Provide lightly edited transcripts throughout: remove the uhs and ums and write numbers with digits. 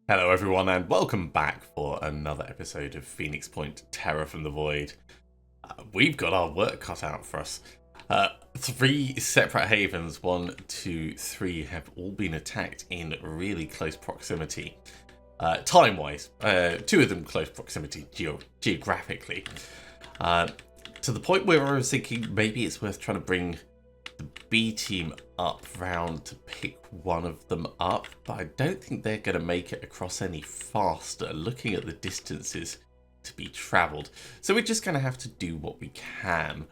Hello everyone and welcome back for another episode of Phoenix Point Terror from the Void. We've got our work cut out for us. Three separate havens, 1, 2, 3, have all been attacked in really close proximity. Time-wise, two of them close proximity geographically. To the point where I was thinking maybe it's worth trying to bring the B team up round to pick one of them up, but I don't think they're going to make it across any faster looking at the distances to be travelled. So we're just going to have to do what we can.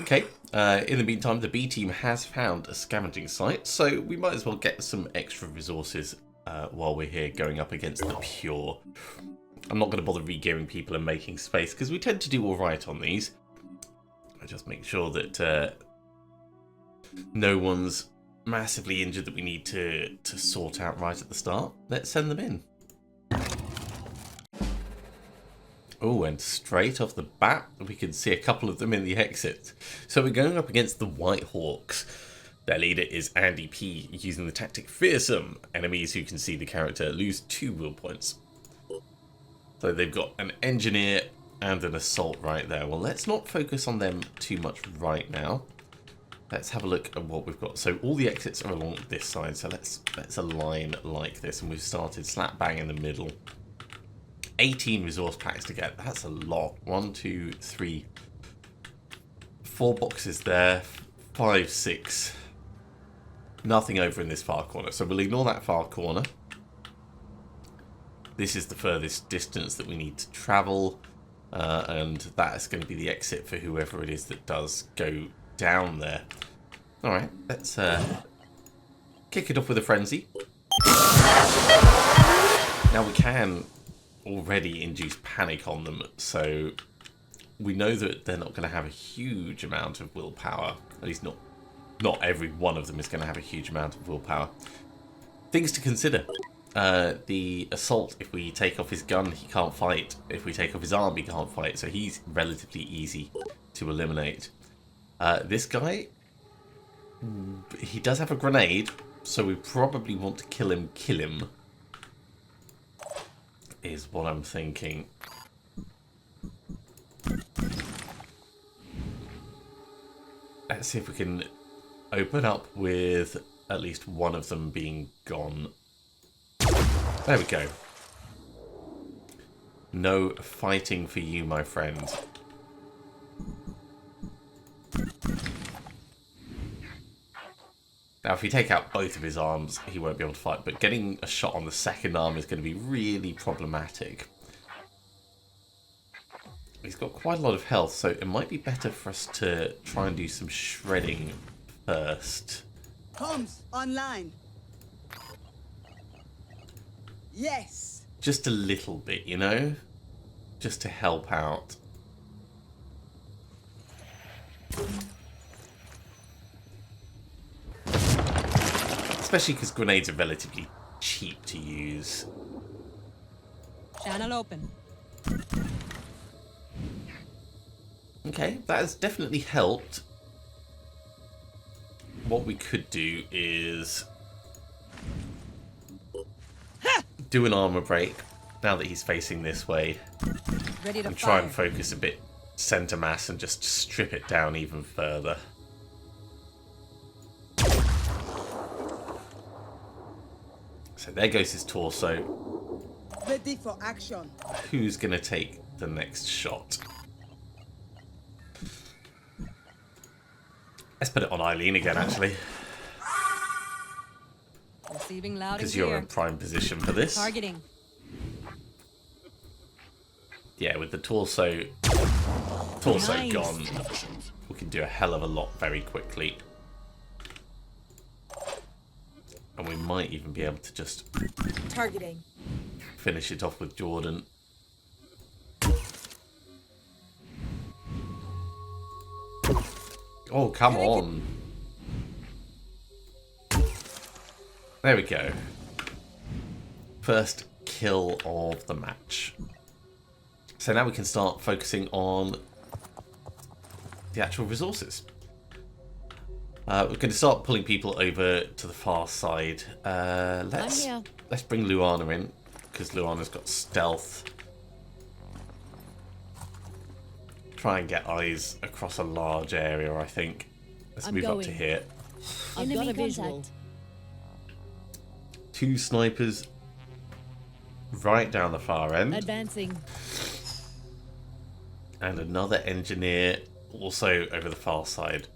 Okay, in the meantime the B team has found a scavenging site, so we might as well get some extra resources while we're here going up against the pure. I'm not going to bother re-gearing people and making space because we tend to do alright on these. I just make sure that no one's massively injured that we need to sort out right at the start. Let's send them in. Oh, and straight off the bat, we can see a couple of them in the exit. So we're going up against the White Hawks. Their leader is Andy P, using the tactic Fearsome. Enemies who can see the character lose 2 will points. So they've got an engineer and an assault right there. Well, let's not focus on them too much right now. Let's have a look at what we've got. So all the exits are along this side. So let's align like this. And we've started slap bang in the middle. 18 resource packs to get. That's a lot. 1, 2, 3, 4 boxes there. 5, 6. Nothing over in this far corner. So we'll ignore that far corner. This is the furthest distance that we need to travel, and that's going to be the exit for whoever it is that does go down there. Alright, let's kick it off with a frenzy. Now we can already induce panic on them, so we know that they're not going to have a huge amount of willpower. At least not every one of them is going to have a huge amount of willpower. Things to consider. The assault, if we take off his gun, he can't fight. If we take off his arm, he can't fight. So he's relatively easy to eliminate. This guy, he does have a grenade, so we probably want to kill him, is what I'm thinking. Let's see if we can open up with at least one of them being gone. There we go. No fighting for you, my friend. Now, if we take out both of his arms, he won't be able to fight, but getting a shot on the second arm is going to be really problematic. He's got quite a lot of health, so it might be better for us to try and do some shredding first. Comms online. Yes. Just a little bit, you know? Just to help out. Especially because grenades are relatively cheap to use. Channel open. Okay, that has definitely helped. What we could do is do an armor break now that he's facing this way. Ready to And try and fire. focus a bit center mass and just strip it down even further. So there goes his torso. Ready for action. Who's going to take the next shot? Let's put it on Eileen again, actually. Receiving loud and Because you're clear. in prime position for this. Targeting. Yeah, with the torso Nice. gone, we can do a hell of a lot very quickly. And we might even be able to just Targeting. finish it off with Jordan. Oh, come on. There we go. First kill of the match. So now we can start focusing on the actual resources. We're going to start pulling people over to the far side. Let's here. bring Luana in, because Luana's got stealth. Try and get eyes across a large area, I think. Let's move up to here. I've got a visual. 2 snipers right down the far end. Advancing. And another engineer also over the far side.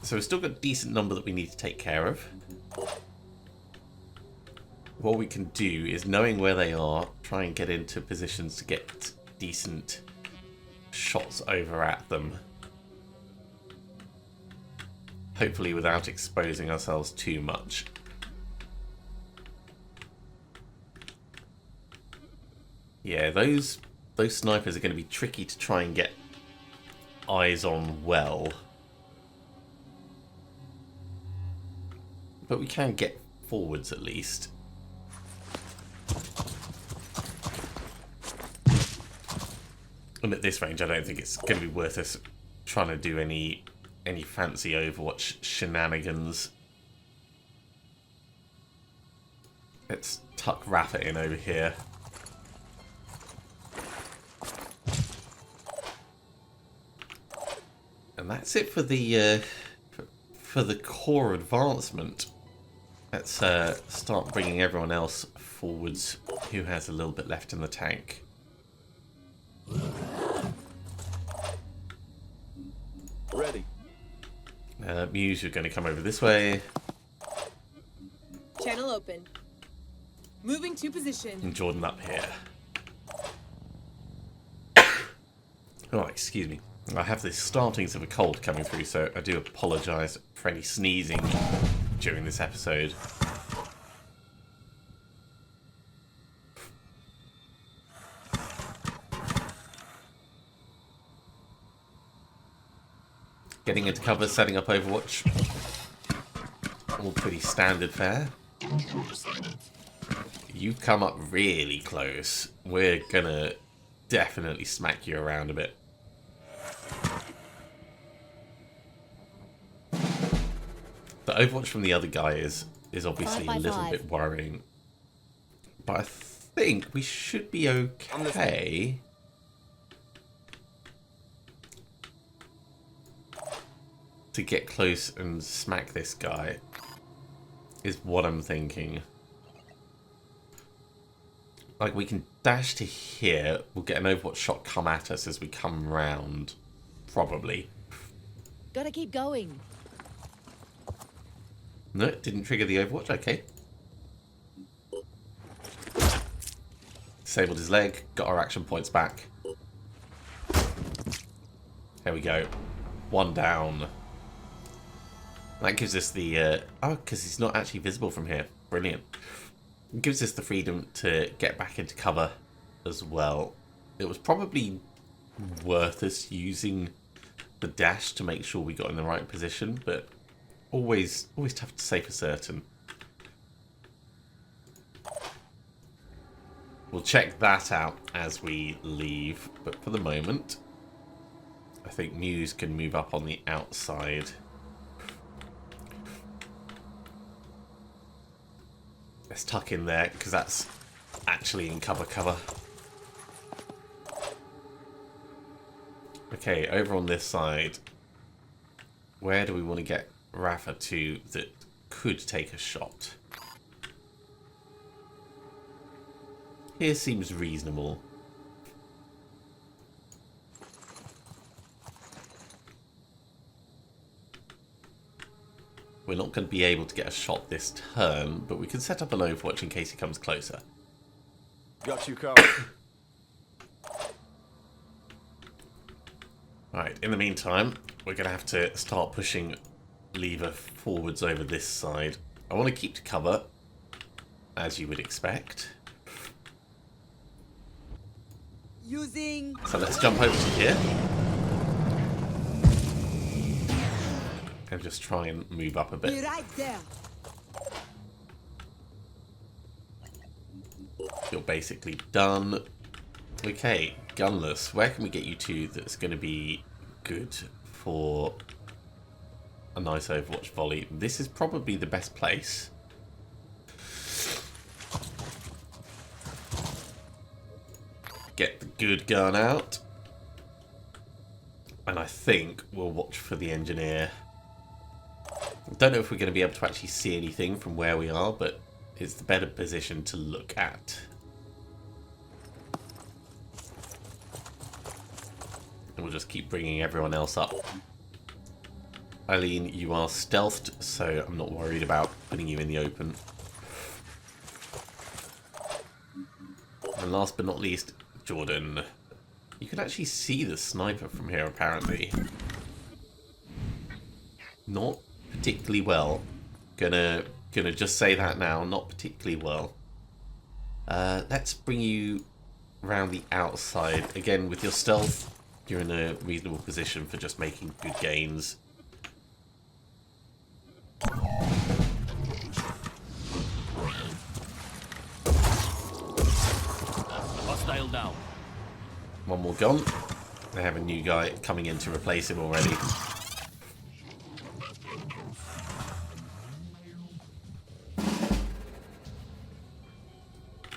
So we've still got a decent number that we need to take care of. What we can do is, knowing where they are, try and get into positions to get decent shots over at them. Hopefully without exposing ourselves too much. Yeah, those snipers are going to be tricky to try and get eyes on well. But we can get forwards at least. And at this range, I don't think it's going to be worth us trying to do any fancy Overwatch shenanigans. Let's tuck Rafa in over here. And that's it for the core advancement. Let's start bringing everyone else forwards who has a little bit left in the tank. Ready. Muse, you're going to come over this way. Channel open. Moving to position. And Jordan up here. Oh, excuse me. I have the startings of a cold coming through, so I do apologise for any sneezing during this episode. Getting into cover, setting up Overwatch. All pretty standard fare. You've come up really close. We're gonna definitely smack you around a bit. The Overwatch from the other guy is obviously a little bit worrying. But I think we should be okay. To get close and smack this guy is what I'm thinking. Like, we can dash to here. We'll get an Overwatch shot come at us as we come round. Probably. Gotta keep going. No, it didn't trigger the Overwatch. Okay. Disabled his leg. Got our action points back. There we go. 1 down. That gives us the... oh, because he's not actually visible from here. Brilliant. It gives us the freedom to get back into cover as well. It was probably worth us using the dash to make sure we got in the right position, but always tough to say for certain. We'll check that out as we leave, but for the moment, I think Muse can move up on the outside. Let's tuck in there, because that's actually in cover. Okay, over on this side, where do we want to get Rafa to that could take a shot? Here seems reasonable. We're not going to be able to get a shot this turn, but we can set up an Overwatch in case he comes closer. Got you covered. Right, in the meantime, we're going to have to start pushing Lever forwards over this side. I want to keep to cover, as you would expect. Using... So let's jump over to here. And just try and move up a Be bit. right there. You're basically done. Okay, Gunless. Where can we get you to that's going to be good for a nice Overwatch volley, this is probably the best place. Get the good gun out. And I think we'll watch for the engineer. I don't know if we're going to be able to actually see anything from where we are, but it's the better position to look at. And we'll just keep bringing everyone else up. Eileen, you are stealthed, so I'm not worried about putting you in the open. And last but not least, Jordan. You can actually see the sniper from here, apparently. Not particularly well. Gonna just say that now. Not particularly well. Let's bring you around the outside. Again, with your stealth, you're in a reasonable position for just making good gains. Hostile down. One more gone. They have a new guy coming in to replace him already.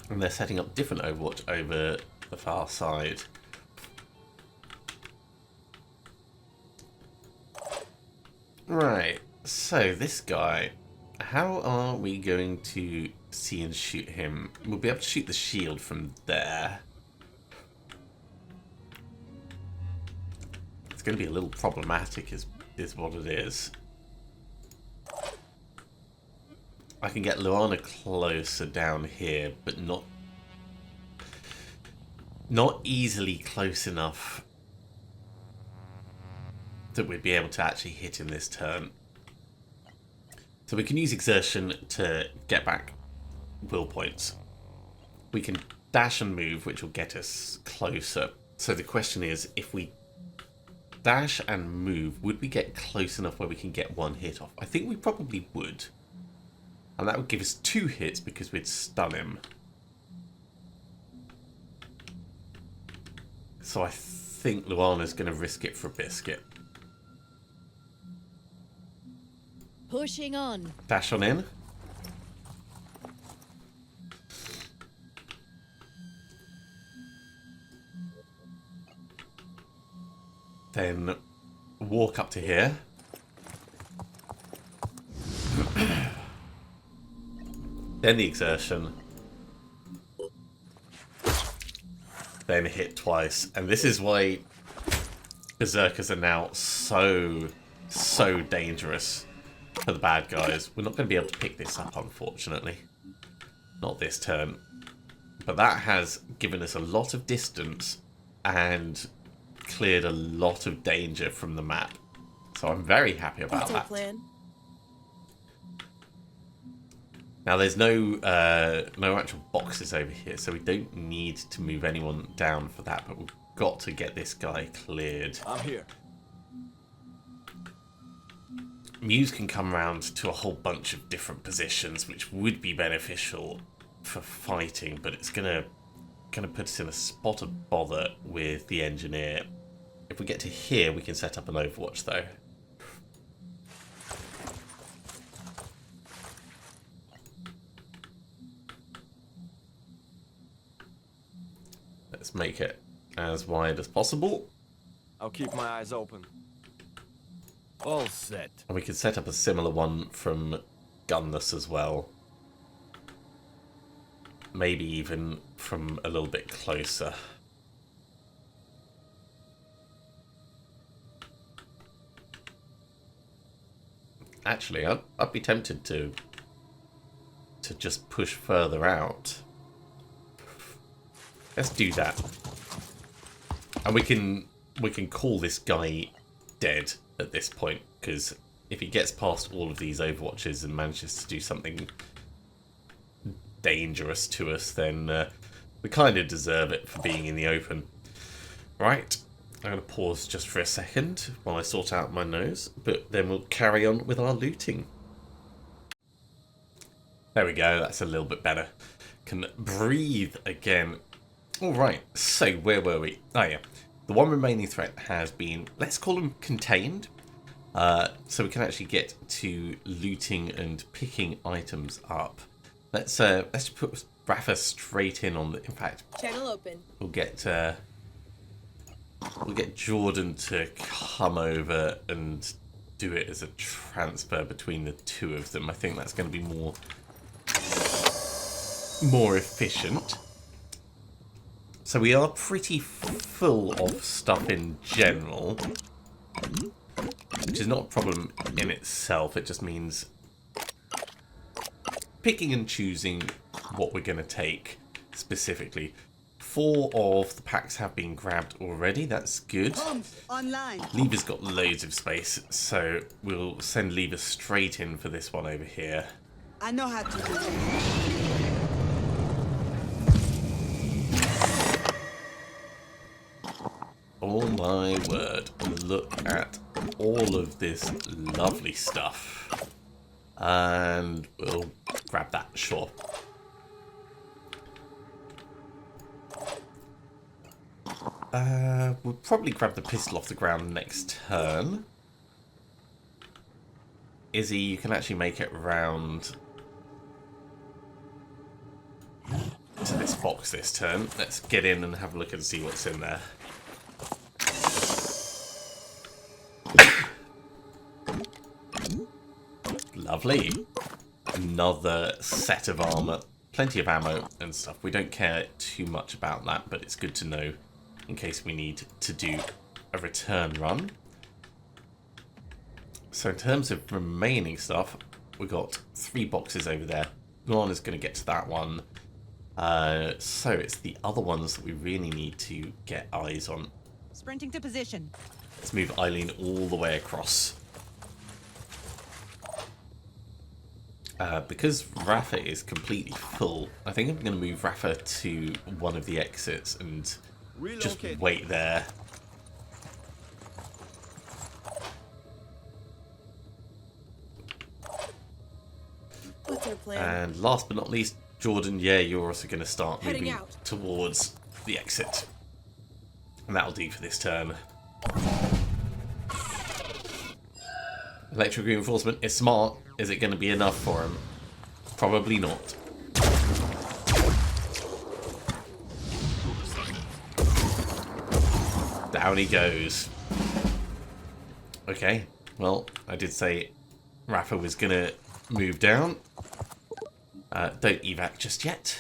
And they're setting up different Overwatch over the far side. Right, so this guy, how are we going to see and shoot him? We'll be able to shoot the shield from there. It's going to be a little problematic is what it is. I can get Luana closer down here, but not easily close enough that we'd be able to actually hit in this turn. So we can use exertion to get back will points. We can dash and move, which will get us closer. So the question is, if we dash and move, would we get close enough where we can get one hit off? I think we probably would. And that would give us 2 hits because we'd stun him. So I think Luana's going to risk it for a biscuit. Pushing on. Dash on in. Then walk up to here. Then the exertion. Then hit twice. And this is why Berserkers are now so dangerous for the bad guys. We're not going to be able to pick this up, unfortunately. Not this turn. But that has given us a lot of distance and cleared a lot of danger from the map. So I'm very happy about That's our that. plan. Now there's no actual boxes over here, so we don't need to move anyone down for that, but we've got to get this guy cleared. I'm here. Muse can come around to a whole bunch of different positions, which would be beneficial for fighting, but it's gonna put us in a spot of bother with the engineer. If we get to here, we can set up an Overwatch though. Let's make it as wide as possible. I'll keep my eyes open. All set. And we can set up a similar one from Gunless as well. Maybe even from a little bit closer. Actually, I'd be tempted to just push further out. Let's do that. And we can call this guy dead at this point, because if he gets past all of these Overwatches and manages to do something dangerous to us, then we kind of deserve it for being in the open. Right, I'm going to pause just for a second while I sort out my nose, but then we'll carry on with our looting. There we go, that's a little bit better. Can breathe again. Alright, so where were we? Oh yeah, the one remaining threat has been, let's call him contained. So we can actually get to looting and picking items up. Let's just put Rafa straight in on the. In fact, Channel open. we'll get Jordan to come over and do it as a transfer between the two of them. I think that's going to be more efficient. So we are pretty full of stuff in general, which is not a problem in itself. It just means picking and choosing what we're going to take specifically. 4 of the packs have been grabbed already. That's good. Online. Lever's got loads of space, so we'll send Lever straight in for this one over here. I know how to do it. Oh my word. Look at all of this lovely stuff. And we'll grab that, sure. We'll probably grab the pistol off the ground next turn. Izzy, you can actually make it round to this box this turn. Let's get in and have a look and see what's in there. Lovely. Another set of armor. Plenty of ammo and stuff. We don't care too much about that, but it's good to know in case we need to do a return run. So in terms of remaining stuff, we've got 3 boxes over there. Luana's going to get to that one. So it's the other ones that we really need to get eyes on. Sprinting to position. Let's move Eileen all the way across. Because Rafa is completely full, I think I'm going to move Rafa to one of the exits and just wait there. What's our plan? And last but not least, Jordan, yeah, you're also going to start Heading moving out. towards the exit. And that'll do for this turn. Electric reinforcement is smart. Is it going to be enough for him? Probably not. Down he goes. Okay, well, I did say Rafa was going to move down. Don't evac just yet.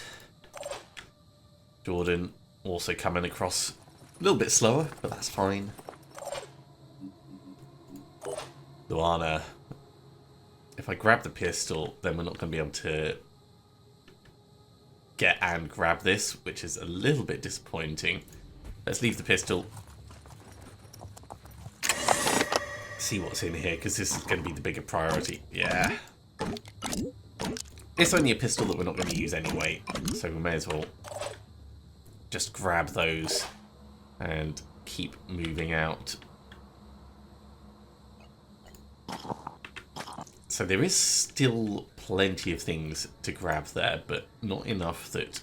Jordan also coming across a little bit slower, but that's fine. Luana. If I grab the pistol, then we're not going to be able to get and grab this, which is a little bit disappointing. Let's leave the pistol. See what's in here, because this is going to be the bigger priority. Yeah. It's only a pistol that we're not going to use anyway, so we may as well just grab those and keep moving out. So there is still plenty of things to grab there, but not enough that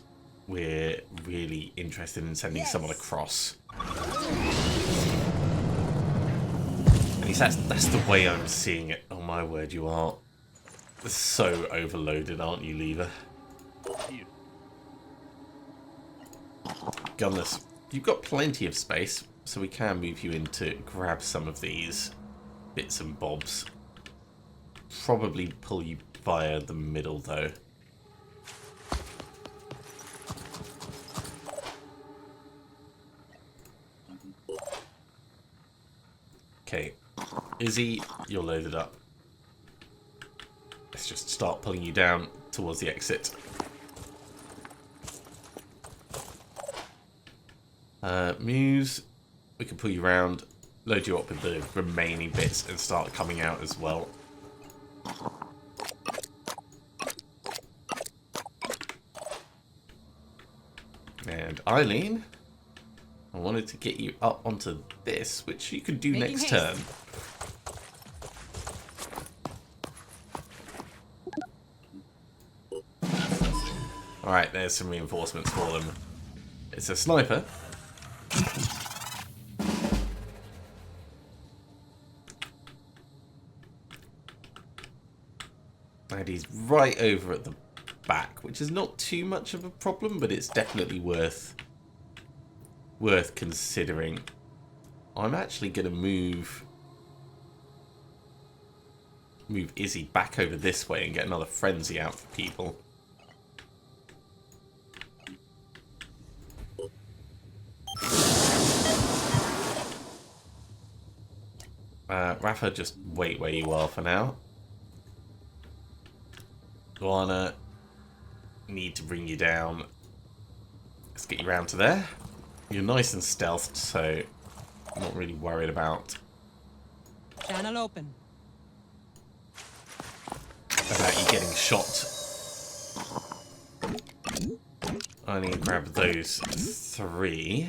we're really interested in sending someone across. At least that's the way I'm seeing it. Oh my word, you are so overloaded, aren't you, Lever? Goodness, you've got plenty of space, so we can move you in to grab some of these bits and bobs. Probably pull you via the middle, though. Okay, Izzy, you're loaded up. Let's just start pulling you down towards the exit. Muse, we can pull you around, load you up with the remaining bits and start coming out as well. And Eileen, I wanted to get you up onto this, which you could do Making next haste. turn. Alright, there's some reinforcements for them. It's a sniper. And he's right over at the back, which is not too much of a problem, but it's definitely worth considering. I'm actually going to move Izzy back over this way and get another frenzy out for people. Rafa, just wait where you are for now. Luana, need to bring you down. Let's get you round to there. You're nice and stealthed, so I'm not really worried about Channel open. you getting shot. I need to grab those 3.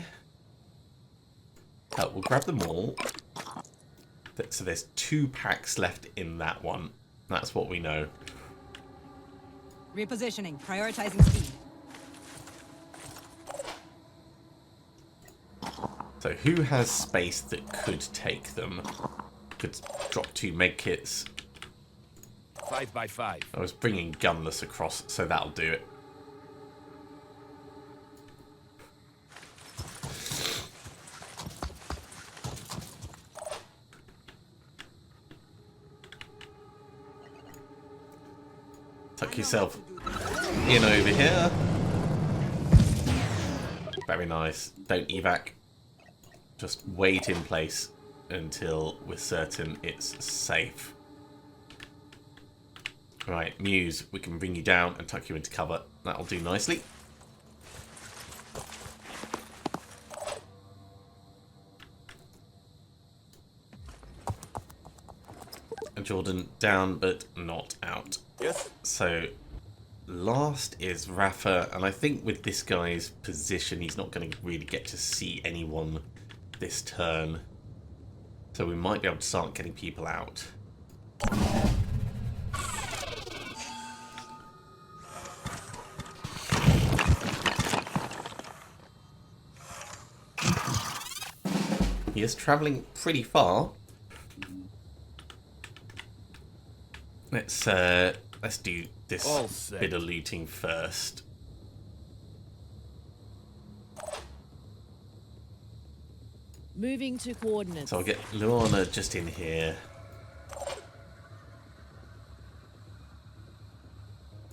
We'll grab them all. So there's 2 packs left in that one. That's what we know. Repositioning. Prioritizing speed. So who has space that could take them? Could drop 2 med kits. 5 by 5. I was bringing gunless across, so that'll do it. Tuck yourself in over here. Very nice. Don't evac. Just wait in place until we're certain it's safe. Right, Muse, we can bring you down and tuck you into cover. That'll do nicely. And Jordan down, but not out. Yes. So, last is Rafa, and I think with this guy's position, he's not going to really get to see anyone this turn. So we might be able to start getting people out. He is travelling pretty far. Let's do this bit of looting first. Moving to coordinates. So I'll get Luana just in here.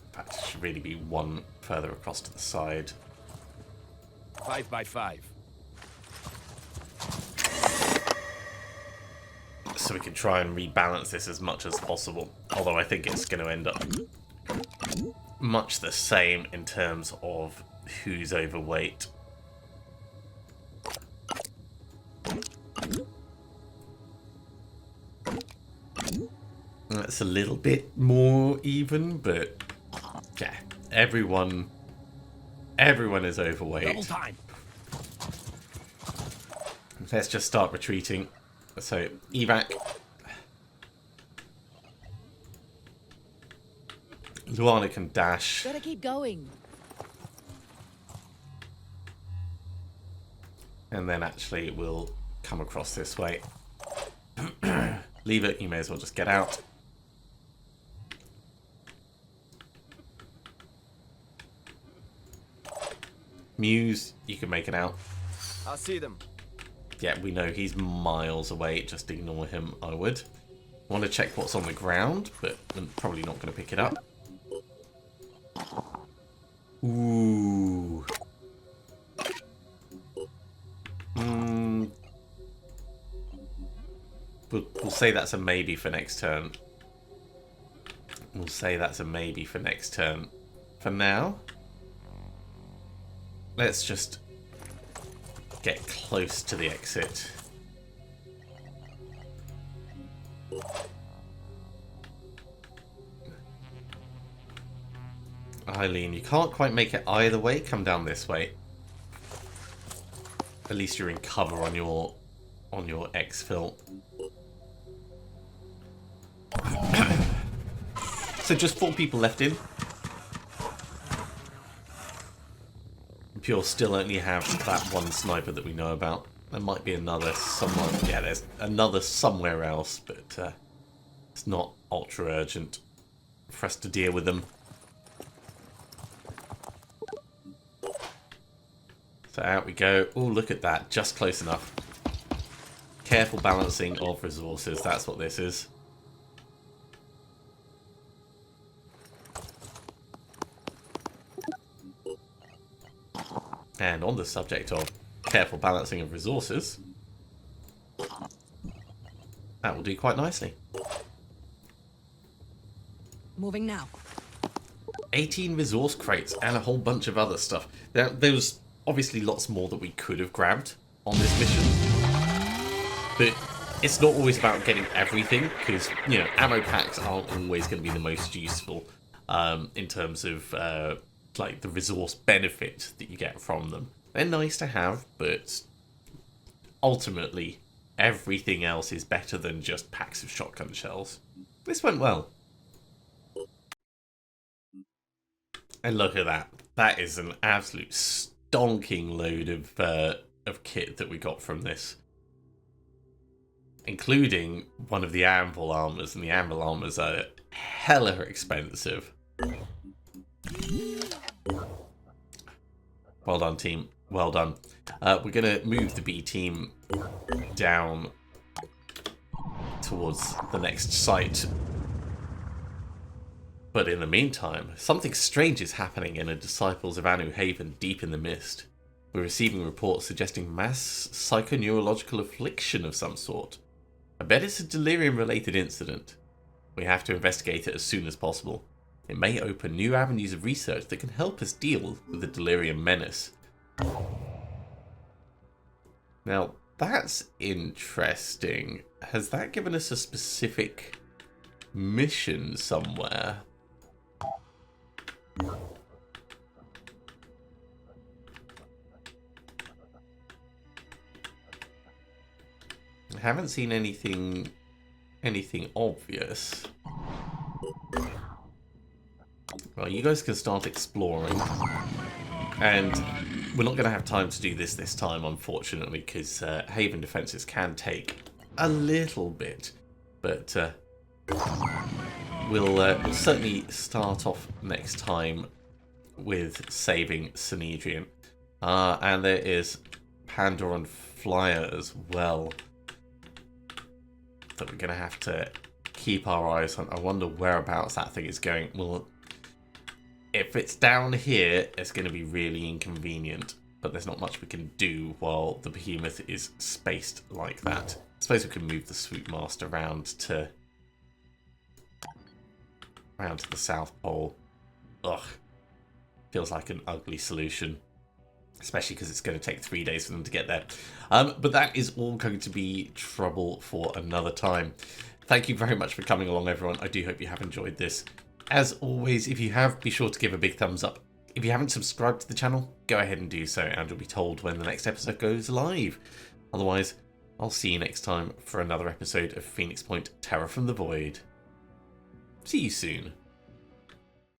In fact, it should really be one further across to the side. 5 by 5. So we can try and rebalance this as much as possible. Although I think it's going to end up much the same in terms of who's overweight. That's a little bit more even, but yeah, everyone is overweight. Double time. Let's just start retreating. So, evac. Luana can dash. Gotta keep going. And then actually we'll come across this way. Leave it, you may as well just get out. Muse, you can make it out. I see them. Yeah, we know he's miles away. Just ignore him, I would. Want to check what's on the ground, but I'm probably not going to pick it up. Ooh. We'll say that's a maybe for next turn. We'll say that's a maybe for next turn. For now, let's just get close to the exit. Eileen, you can't quite make it either way. Come down this way. At least you're in cover on your exfil. So just 4 people left in. Pure still only have that one sniper that we know about. There might be another somewhere. Yeah, there's another somewhere else, but it's not ultra urgent for us to deal with them. So out we go. Oh, look at that. Just close enough. Careful balancing of resources. That's what this is. And on the subject of careful balancing of resources, that will do quite nicely. Moving now. 18 resource crates and a whole bunch of other stuff. There was obviously lots more that we could have grabbed on this mission. But it's not always about getting everything, because, you know, ammo packs aren't always going to be the most useful in terms of like the resource benefit that you get from them. They're nice to have, but ultimately everything else is better than just packs of shotgun shells. This went well. And look at that. That is an absolute stonking load of kit that we got from this. Including one of the anvil armors, and the anvil armors are hella expensive. Well done, team. Well done. We're going to move the B team down towards the next site. But in the meantime, something strange is happening in a Disciples of Anu Haven deep in the mist. We're receiving reports suggesting mass psychoneurological affliction of some sort. I bet it's a delirium-related incident. We have to investigate it as soon as possible. It may open new avenues of research that can help us deal with the delirium menace. Now, that's interesting. Has that given us a specific mission somewhere? I haven't seen anything obvious. Well, you guys can start exploring. And we're not going to have time to do this time, unfortunately, because Haven defenses can take a little bit. But we'll certainly start off next time with saving Sanhedrin. And there is Pandoran Flyer as well that we're going to have to keep our eyes on. I wonder whereabouts that thing is going. Well, if it's down here, it's going to be really inconvenient, but there's not much we can do while the behemoth is spaced like that. I suppose we can move the Swoopmaster around to the South Pole. Ugh. Feels like an ugly solution. Especially because it's going to take 3 days for them to get there. But that is all going to be trouble for another time. Thank you very much for coming along, everyone. I do hope you have enjoyed this. As always, if you have, be sure to give a big thumbs up. If you haven't subscribed to the channel, go ahead and do so, and you'll be told when the next episode goes live. Otherwise, I'll see you next time for another episode of Phoenix Point Terror from the Void. See you soon.